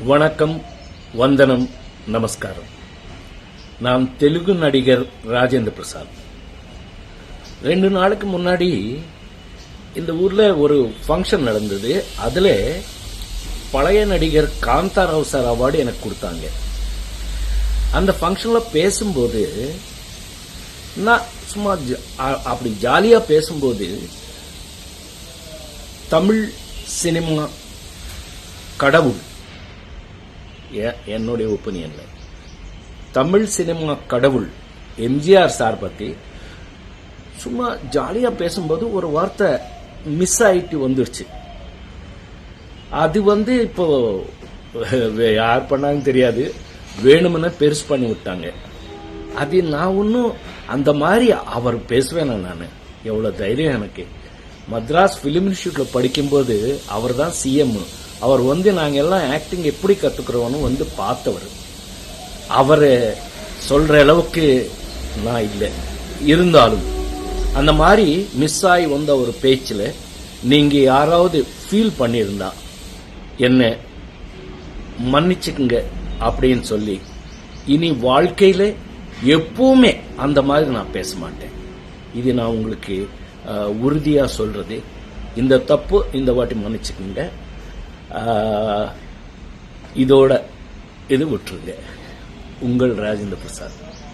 வணக்கம், வந்தனம், நமஸ்காரம். நான் தெலுங்கு நடிகர் ராஜேந்திர பிரசாத். 2 நாளுக்கு முன்னாடி இந்த ஊர்ல ஒரு ஃபங்க்ஷன் நடந்தது. அதுல பழைய நடிகர் காந்தாராவ் சார் அவார்டு எனக்கு கொடுத்தாங்க. அந்த ஃபங்க்ஷன்ல பேசும்போது நான் சும்மா அப்படி ஜாலியா பேசும்போது தமிழ் சினிமா கடவுள், என்னுடைய ஒப்பீனியன்ல தமிழ் சினிமா கடவுள் எம்ஜிஆர் சார் பத்தி சும்மா ஜாலியா பேசும்போது ஒரு வார்த்தை மிஸ் ஆயிட்டு வந்துருச்சு. அது இப்போ யார் பண்ணாங்க தெரியாது, வேணும்னு பெருசு பண்ணி விட்டாங்க. அது நான் ஒன்னும் அந்த மாதிரி அவர் பேசுவேன். நான் எவ்வளவு தைரியம் எனக்கு. மദ്രാஸ் பிலிம் இன்ஸ்டிடியூட்ல படிக்கும்போது அவர் தான் சிஎம். அவர் நாங்க எல்லாம் ஆக்டிங் எப்படி கத்துக்கிறோம்னு பார்த்தவர். அவர் சொல்ற அளவுக்கு நான் இல்லை. இருந்தாலும் அந்த மாதிரி மிஸ் ஆகி வந்த ஒரு பேச்சுல நீங்க யாராவது ஃபீல் பண்ணியிருந்தா என்ன மன்னிச்சுக்குங்க அப்படின்னு சொல்லி, இனி வாழ்க்கையில எப்பவுமே அந்த மாதிரி நான் பேச மாட்டேன். இது நான் உங்களுக்கு உறுதியா சொல்றது. இந்த தப்பு இந்த வாட்டி மன்னிச்சுக்குங்க. இதோட இது விட்டுருங்க. உங்கள் ராஜேந்திர பிரசாத்.